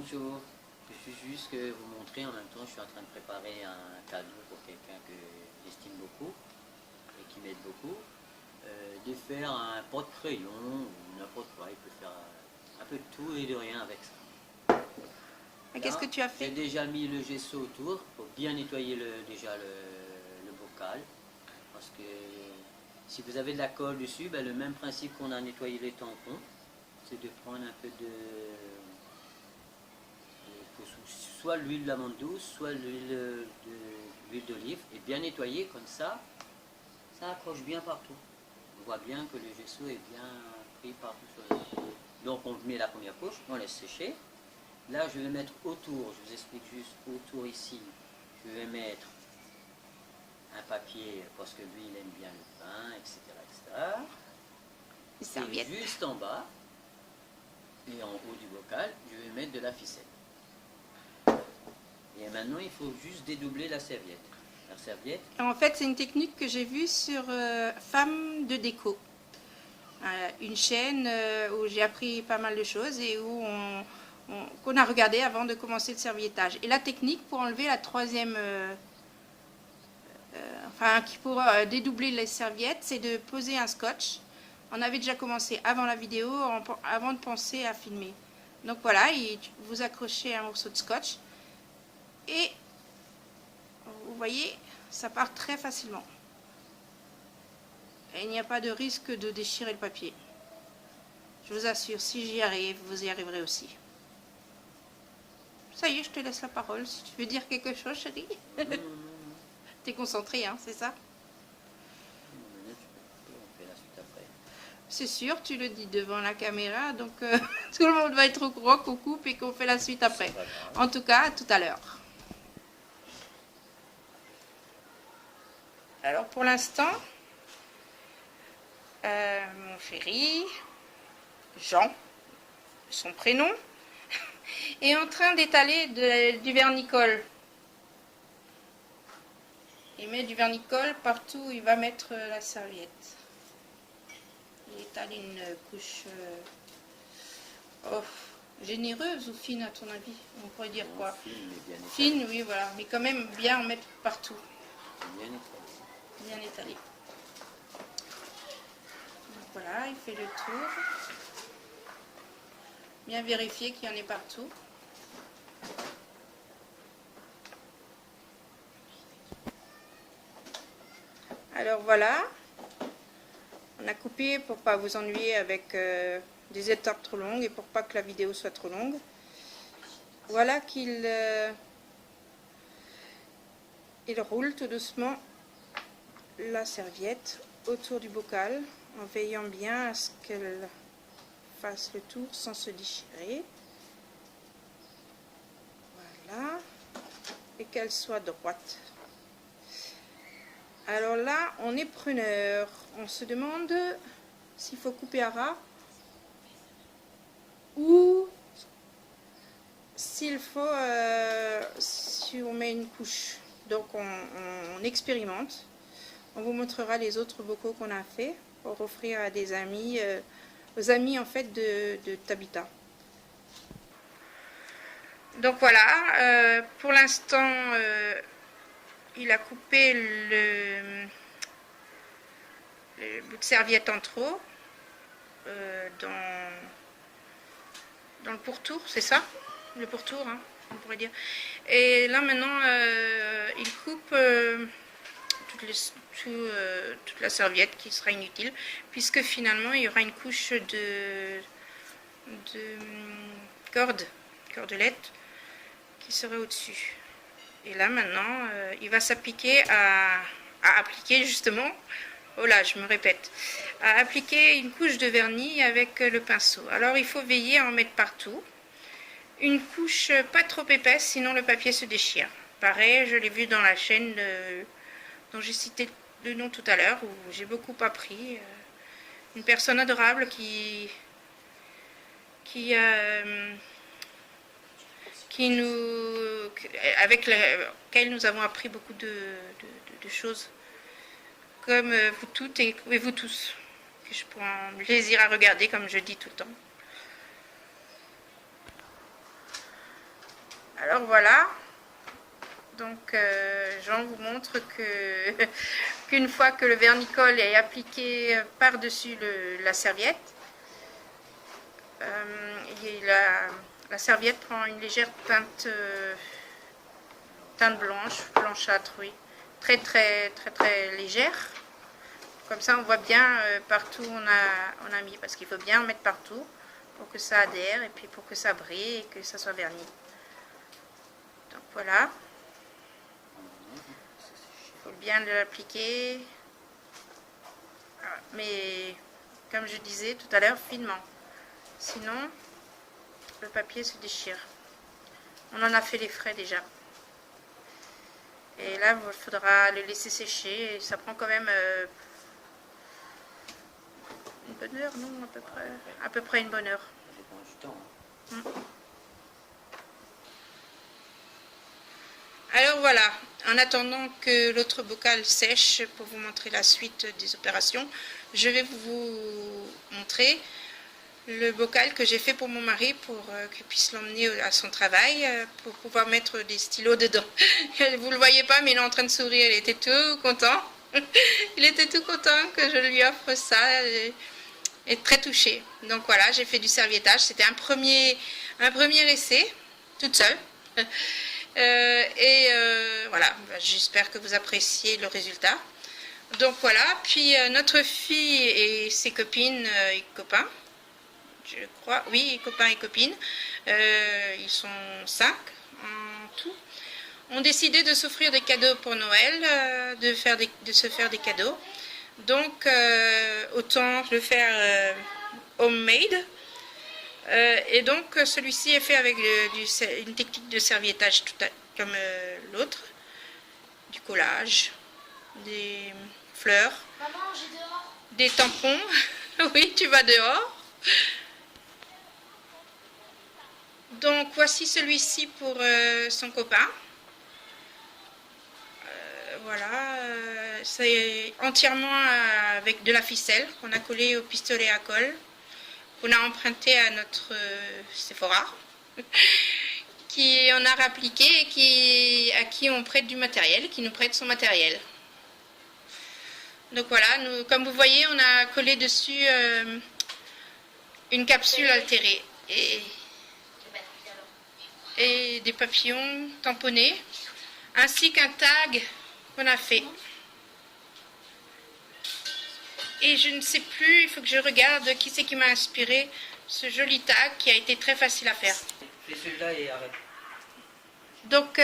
Bonjour, je suis juste que vous montrer, en même temps je suis en train de préparer un cadeau pour quelqu'un que j'estime beaucoup et qui m'aide beaucoup, de faire un porte-crayon ou n'importe quoi, il peut faire un peu de tout et de rien avec ça. Et qu'est-ce que tu as J'ai fait? déjà mis le gesso autour pour bien nettoyer déjà le bocal, parce que si vous avez de la colle dessus, ben, le même principe qu'on a nettoyé les tampons, c'est de prendre un peu de soit l'huile d'amande douce, soit l'huile d'olive, et bien nettoyer comme ça accroche bien partout. On voit bien que le gesso est bien pris partout sur le. Donc on met la première couche, on laisse sécher. Là je vais mettre autour, je vous explique juste autour ici, je vais mettre un papier parce que lui il aime bien le pain, etc. etc. Une Et serviette. juste en bas et en haut du bocal, je vais mettre de la ficelle. Et maintenant, il faut juste dédoubler la serviette. La serviette. En fait, c'est une technique que j'ai vue sur Femmes de déco. Une chaîne où j'ai appris pas mal de choses et où qu'on a regardé avant de commencer le serviettage. Et la technique pour enlever la troisième, pour dédoubler les serviettes, c'est de poser un scotch. On avait déjà commencé avant la vidéo, avant de penser à filmer. Donc voilà, vous accrochez un morceau de scotch et vous voyez, ça part très facilement. Et il n'y a pas de risque de déchirer le papier. Je vous assure, si j'y arrive, vous y arriverez aussi. Ça y est, je te laisse la parole. Si tu veux dire quelque chose, chérie. T'es concentré, hein, c'est ça? On fait la suite après. C'est sûr, tu le dis devant la caméra, donc tout le monde va être au courant qu'on coupe et qu'on fait la suite après. En tout cas, à tout à l'heure. Alors pour l'instant, mon chéri, Jean, son prénom, est en train d'étaler du vernicole. Il met du vernicole partout où il va mettre la serviette. Il étale une couche généreuse ou fine à ton avis? On pourrait dire Non, quoi? fine, mais bien Fine, oui, voilà, mais quand même bien en mettre partout. Bien étalé. Bien étalé. Donc voilà, il fait le tour. Bien vérifier qu'il y en ait partout. Alors voilà, on a coupé pour pas vous ennuyer avec des étapes trop longues et pour pas que la vidéo soit trop longue. Voilà qu'il il roule tout doucement la serviette autour du bocal en veillant bien à ce qu'elle fasse le tour sans se déchirer. Voilà, et qu'elle soit droite. Alors là, on est preneur. On se demande s'il faut couper à ras ou s'il faut, si on met une couche. Donc on expérimente. On vous montrera les autres bocaux qu'on a fait pour offrir à des amis, aux amis en fait de Tabitha. Donc voilà, pour l'instant, il a coupé le bout de serviette en trop dans le pourtour, c'est ça? Le pourtour, hein, on pourrait dire. Et là maintenant, il coupe toute la serviette qui sera inutile, puisque finalement il y aura une couche de cordelette qui serait au-dessus. Et là maintenant, il va s'appliquer à appliquer justement, oh là je me répète, à appliquer une couche de vernis avec le pinceau. Alors il faut veiller à en mettre partout. Une couche pas trop épaisse, sinon le papier se déchire. Pareil, je l'ai vu dans la chaîne dont j'ai cité le nom tout à l'heure, où j'ai beaucoup appris. Une personne adorable avec laquelle nous avons appris beaucoup de choses, comme vous toutes et vous tous, que je prends plaisir à regarder, comme je dis tout le temps. Alors voilà, donc Jean vous montre que qu'une fois que le vernicole est appliqué par-dessus la serviette, la serviette prend une légère teinte, teinte blanche, blanchâtre, oui, très très très très légère. Comme ça on voit bien partout où on a mis, parce qu'il faut bien en mettre partout pour que ça adhère et puis pour que ça brille et que ça soit verni. Donc voilà, il faut bien l'appliquer, mais comme je disais tout à l'heure, finement, sinon le papier se déchire. On en a fait les frais déjà. Et là, il faudra le laisser sécher. Et ça prend quand même une bonne heure, non, à peu près une bonne heure. Alors voilà, en attendant que l'autre bocal sèche pour vous montrer la suite des opérations, je vais vous montrer le bocal que j'ai fait pour mon mari pour qu'il puisse l'emmener à son travail pour pouvoir mettre des stylos dedans. Vous le voyez pas, mais il est en train de sourire, il était tout content. Il était tout content que je lui offre ça et très touché. Donc voilà, j'ai fait du serviettage, c'était un premier essai, toute seule. Voilà, j'espère que vous appréciez le résultat. Donc voilà, puis notre fille et ses copines et copains, je crois, oui, copains et copines, ils sont 5 en tout, ont décidé de s'offrir des cadeaux pour Noël, de se faire des cadeaux. Donc autant le faire homemade. Et donc celui-ci est fait avec une technique de serviettage comme l'autre, du collage, des fleurs, Maman, j'ai dehors. des tampons. Oui, tu vas dehors. Donc voici celui-ci pour son copain. Voilà, c'est entièrement avec de la ficelle qu'on a collée au pistolet à colle, qu'on a emprunté à notre Sephora, qui on a rappliqué et à qui on prête du matériel, qui nous prête son matériel. Donc voilà, comme vous voyez, on a collé dessus une capsule altérée et des papillons tamponnés, ainsi qu'un tag qu'on a fait. Et je ne sais plus, il faut que je regarde qui c'est qui m'a inspiré ce joli tag qui a été très facile à faire. Fais celui-là et arrête. Donc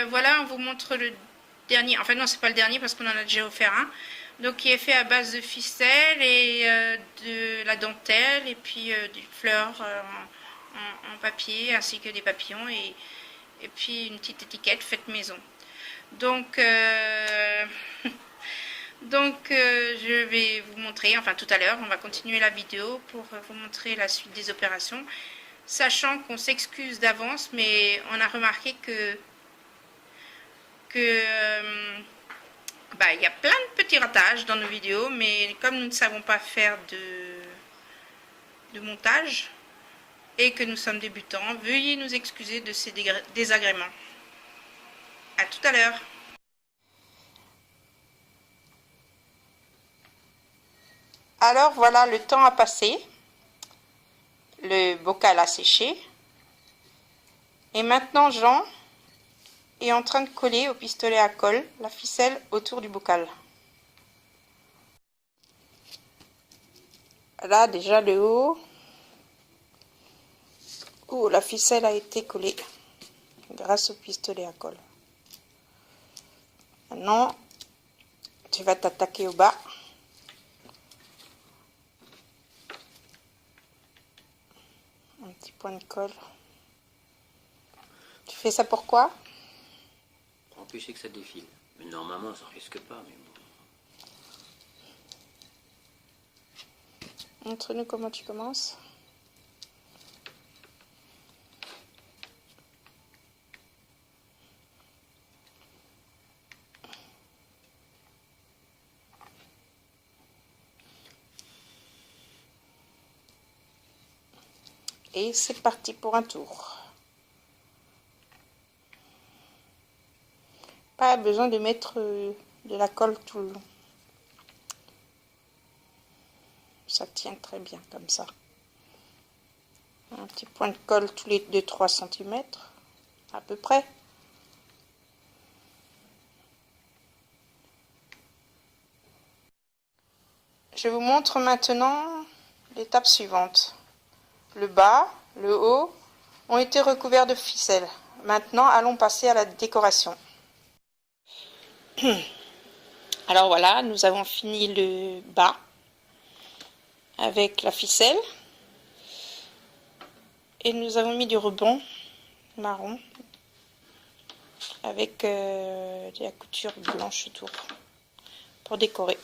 voilà, on vous montre le dernier. Enfin non, c'est pas le dernier parce qu'on en a déjà offert un. Donc qui est fait à base de ficelle et de la dentelle et puis des fleurs en papier ainsi que des papillons et puis une petite étiquette faite maison. Donc je vais vous montrer, enfin tout à l'heure, on va continuer la vidéo pour vous montrer la suite des opérations, sachant qu'on s'excuse d'avance, mais on a remarqué que il y a plein de petits ratages dans nos vidéos, mais comme nous ne savons pas faire de montage et que nous sommes débutants, veuillez nous excuser de ces désagréments. À tout à l'heure. Alors voilà, le temps a passé, le bocal a séché et maintenant Jean est en train de coller au pistolet à colle la ficelle autour du bocal. Là déjà le haut où la ficelle a été collée grâce au pistolet à colle. Maintenant tu vas t'attaquer au bas. Un petit point de colle. Tu fais ça pourquoi? Pour empêcher que ça défile. Mais normalement, ça risque pas. Mais bon. Montre-nous comment tu commences. Et c'est parti pour un tour. pas besoin de mettre de la colle tout le long. Ça tient très bien comme ça. Un petit point de colle tous les 2-3 cm à peu près. Je vous montre maintenant l'étape suivante. Le bas, le haut ont été recouverts de ficelle. Maintenant, allons passer à la décoration. Alors voilà, nous avons fini le bas avec la ficelle. Et nous avons mis du ruban marron avec de la couture blanche autour pour décorer.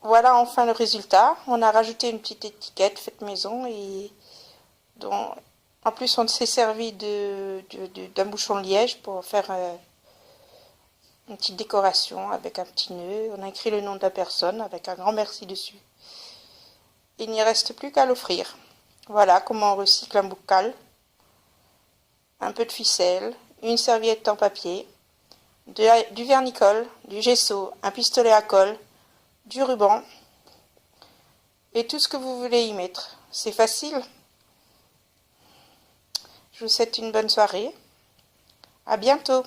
Voilà enfin le résultat. On a rajouté une petite étiquette faite maison et dont, en plus on s'est servi d'un bouchon de liège pour faire une petite décoration avec un petit nœud. On a écrit le nom de la personne avec un grand merci dessus. Il n'y reste plus qu'à l'offrir. Voilà comment on recycle un bocal. Un peu de ficelle, une serviette en papier, du vernicole, du gesso, un pistolet à colle, du ruban et tout ce que vous voulez y mettre. C'est facile. Je vous souhaite une bonne soirée. À bientôt.